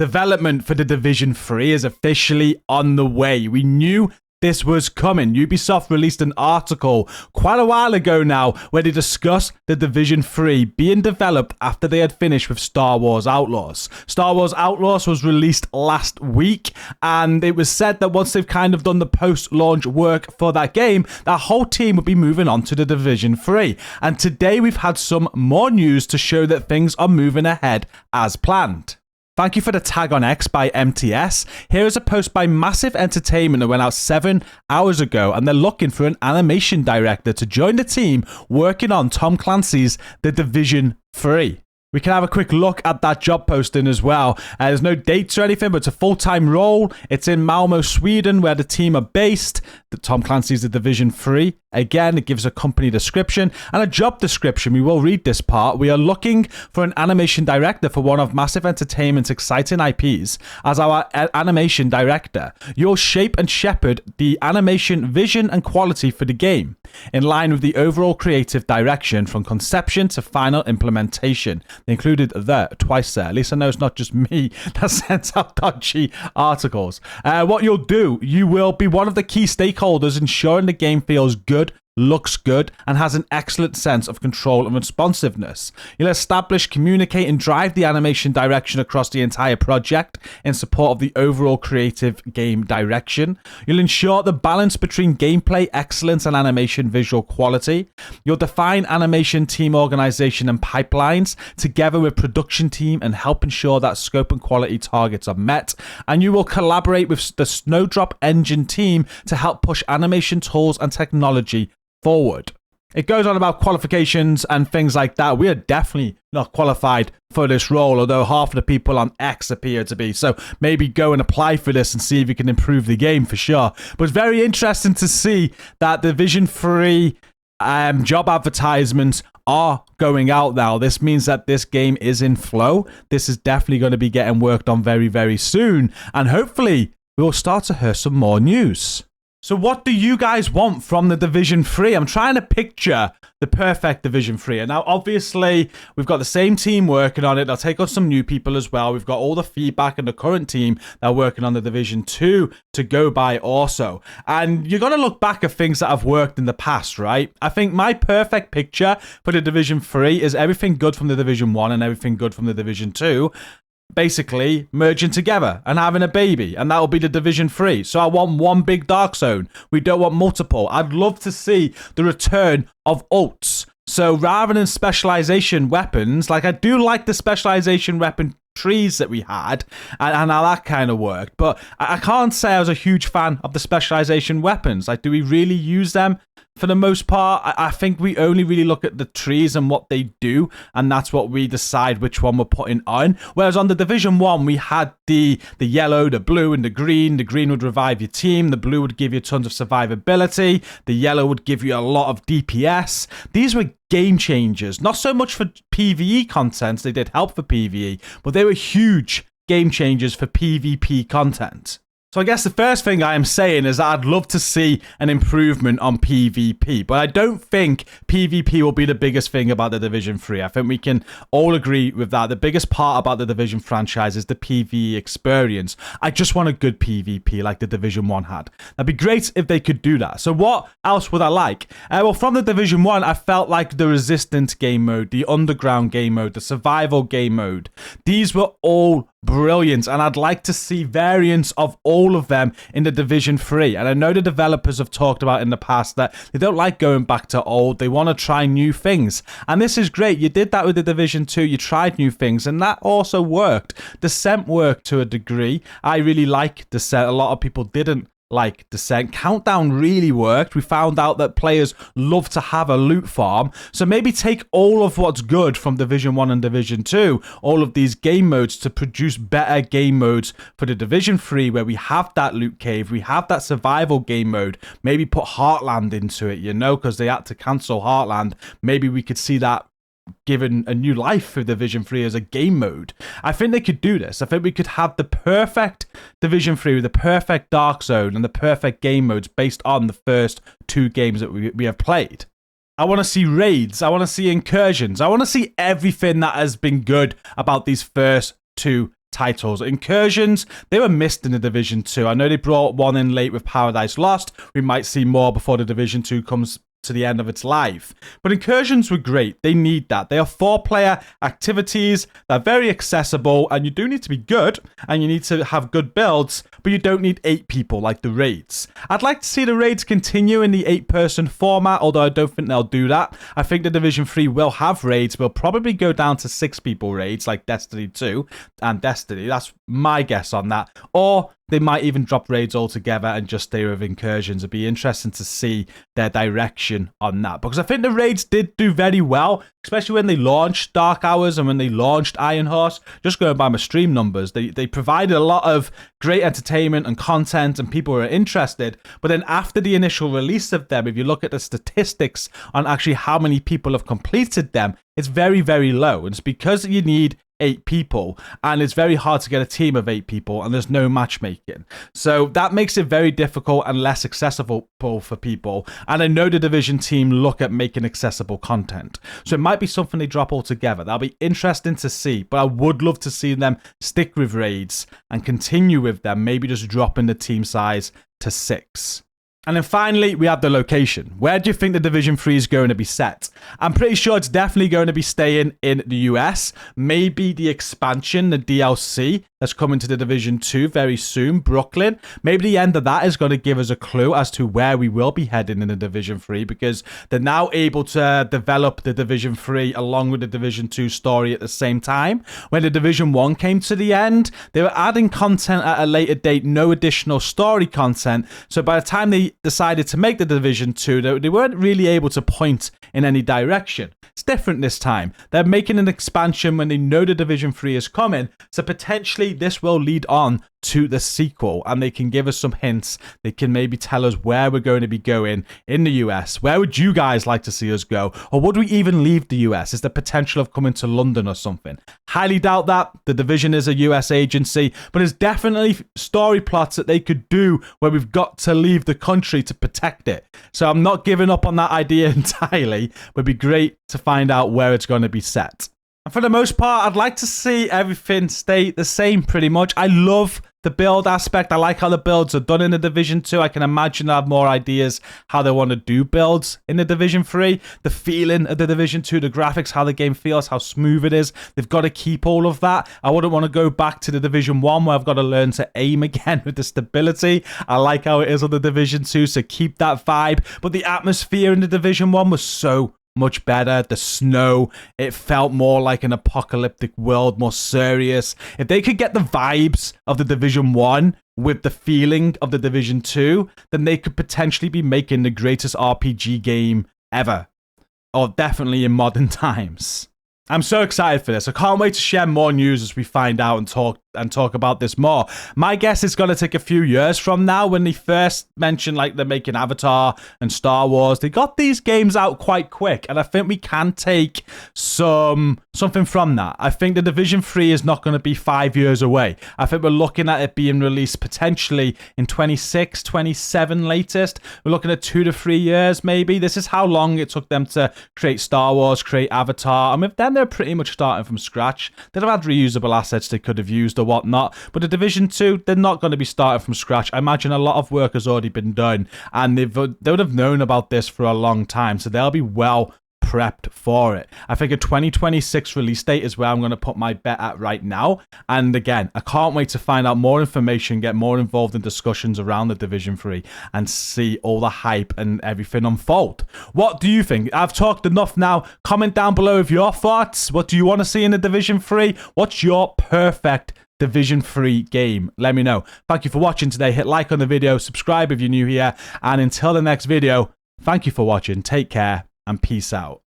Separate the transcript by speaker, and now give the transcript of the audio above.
Speaker 1: Development for The Division 3 is officially on the way. We knew this was coming. Ubisoft released an article quite a while ago now where they discussed The Division 3 being developed after they had finished with Star Wars Outlaws. Star Wars Outlaws was released last week, and it was said that once they've kind of done the post-launch work for that game, that whole team would be moving on to The Division 3. And today we've had some more news to show that things are moving ahead as planned. Thank you for the tag on X by MTS. Here is a post by Massive Entertainment that went out 7 hours ago, and they're looking for an animation director to join the team working on Tom Clancy's The Division 3. We can have a quick look at that job posting as well. There's no dates or anything, but it's a full-time role. It's in Malmö, Sweden, where the team are based. The Tom Clancy's The Division 3. Again, it gives a company description and a job description. We will read this part. We are looking for an animation director for one of Massive Entertainment's exciting IPs. As our animation director, you'll shape and shepherd the animation vision and quality for the game, in line with the overall creative direction from conception to final implementation. They included that twice there. At least I know it's not just me that sends out dodgy articles. What you'll do, you will be one of the key stakeholders ensuring the game feels good, looks good, and has an excellent sense of control and responsiveness. You'll establish, communicate, and drive the animation direction across the entire project in support of the overall creative game direction. You'll ensure the balance between gameplay excellence and animation visual quality. You'll define animation team organization and pipelines together with production team and help ensure that scope and quality targets are met. And you will collaborate with the Snowdrop Engine team to help push animation tools and technology forward. It goes on about qualifications and things like that. We are definitely not qualified for this role, although half of the people on X appear to be. So maybe go and apply for this and see if you can improve the game for sure. But it's very interesting to see that the Division 3 job advertisements are going out now. This means that this game is in flow. This is definitely going to be getting worked on very, very soon. And hopefully we'll start to hear some more news. So what do you guys want from the Division 3? I'm trying to picture the perfect Division 3. And now, obviously, we've got the same team working on it. They'll take on some new people as well. We've got all the feedback and the current team that are working on the Division 2 to go by also. And you're going to look back at things that have worked in the past, right? I think my perfect picture for the Division 3 is everything good from the Division 1 and everything good from the Division 2. Basically merging together and having a baby, and that will be the Division 3. So I want one big dark zone. We don't want multiple. I'd love to see the return of ults. So rather than specialization weapons, like I do like the specialization weapon trees that we had and how that kind of worked, but I can't say I was a huge fan of the specialization weapons. Like, do we really use them? For the most part, I think we only really look at the trees and what they do, and that's what we decide which one we're putting on. Whereas on the Division 1, we had the yellow, the blue, and the green. The green would revive your team. The blue would give you tons of survivability. The yellow would give you a lot of DPS. These were game changers. Not so much for PvE content. They did help for PvE, but they were huge game changers for PvP content. So I guess the first thing I am saying is that I'd love to see an improvement on PvP, but I don't think PvP will be the biggest thing about the Division 3. I think we can all agree with that. The biggest part about the Division franchise is the PvE experience. I just want a good PvP like the Division 1 had. That'd be great if they could do that. So what else would I like? Well, from the Division 1, I felt like the Resistant game mode, the Underground game mode, the Survival game mode, these were all brilliant, and I'd like to see variants of all of them in the Division 3. And I know the developers have talked about in the past that they don't like going back to old. They want to try new things, and this is great. You did that with the Division 2. You tried new things, and that also worked. Descent worked to a degree. I really like Descent. A lot of people didn't like Descent. Countdown really worked. We found out that players love to have a loot farm. So maybe take all of what's good from Division 1 and Division 2, all of these game modes, to produce better game modes for the Division 3, where we have that loot cave, we have that survival game mode. Maybe put Heartland into it, you know, because they had to cancel Heartland. Maybe we could see that given a new life for Division 3 as a game mode. I think they could do this. I think we could have the perfect Division 3 with the perfect Dark Zone and the perfect game modes based on the first two games that we have played. I want to see raids. I want to see incursions. I want to see everything that has been good about these first two titles. Incursions, they were missed in the Division 2. I know they brought one in late with Paradise Lost. We might see more before the Division 2 comes to the end of its life. But incursions were great. They need that. They are 4-player activities. They're very accessible, and you do need to be good, and you need to have good builds, but you don't need 8 people like the raids. I'd like to see the raids continue in the 8-person format, although I don't think they'll do that. I think the Division 3 will have raids. We'll probably go down to 6-people raids like Destiny 2 and Destiny. That's my guess on that. Or they might even drop raids altogether and just stay with incursions. It'd be interesting to see their direction on that. Because I think the raids did do very well, especially when they launched Dark Hours and when they launched Iron Horse. Just going by my stream numbers, they provided a lot of great entertainment and content, and people were interested. But then after the initial release of them, if you look at the statistics on actually how many people have completed them, it's very, very low. And it's because you need 8 people, and it's very hard to get a team of 8 people, and there's no matchmaking. So that makes it very difficult and less accessible for people. And I know the Division team look at making accessible content. So it might be something they drop altogether. That'll be interesting to see, but I would love to see them stick with raids and continue with them, maybe just dropping the team size to 6. And then finally, we have the location. Where do you think the Division 3 is going to be set? I'm pretty sure it's definitely going to be staying in the US. Maybe the expansion, the DLC, that's coming to the Division 2 very soon, Brooklyn. Maybe the end of that is going to give us a clue as to where we will be heading in the Division 3, because they're now able to develop the Division 3 along with the Division 2 story at the same time. When the Division 1 came to the end, they were adding content at a later date, no additional story content. So by the time they decided to make the Division 2, they weren't really able to point in any direction. It's different this time. They're making an expansion when they know the Division 3 is coming, so potentially this will lead on to the sequel, and they can give us some hints. They can maybe tell us where we're going to be going in the US. Where would you guys like to see us go? Or would we even leave the US? Is there potential of coming to London or something? Highly doubt that. The Division is a US agency, but there's definitely story plots that they could do where we've got to leave the country to protect it. So I'm not giving up on that idea entirely, but it'd be great to find out where it's going to be set. And for the most part, I'd like to see everything stay the same pretty much. I love the build aspect. I like how the builds are done in the Division 2. I can imagine I have more ideas how they want to do builds in the Division 3. The feeling of the Division 2, the graphics, how the game feels, how smooth it is. They've got to keep all of that. I wouldn't want to go back to the Division 1 where I've got to learn to aim again with the stability. I like how it is on the Division 2, so keep that vibe. But the atmosphere in the Division 1 was so much better. The snow, it felt more like an apocalyptic world, more serious. If they could get the vibes of the Division 1 with the feeling of the Division 2, then they could potentially be making the greatest RPG game ever. Or definitely in modern times. I'm so excited for this. I can't wait to share more news as we find out and talk about this more. My guess is going to take a few years from now. When they first mentioned like they're making Avatar and Star Wars, they got these games out quite quick, and I think we can take something from that. I think the Division 3 is not going to be 5 years away. I think we're looking at it being released potentially in 26, 27 latest. We're looking at 2 to 3 years maybe. This is how long it took them to create Star Wars, create Avatar, and with them they're pretty much starting from scratch. They'd have had reusable assets they could have used or whatnot, but the Division 2, they're not going to be starting from scratch. I imagine a lot of work has already been done, and they would have known about this for a long time, so they'll be well prepped for it. I think a 2026 release date is where I'm going to put my bet at right now. And again, I can't wait to find out more information, get more involved in discussions around the Division 3 and see all the hype and everything unfold. What do you think? I've talked enough now. Comment down below with your thoughts. What do you want to see in the Division 3? What's your perfect Division 3 game? Let me know. Thank you for watching today. Hit like on the video, subscribe if you're new here, and until the next video, thank you for watching. Take care and peace out.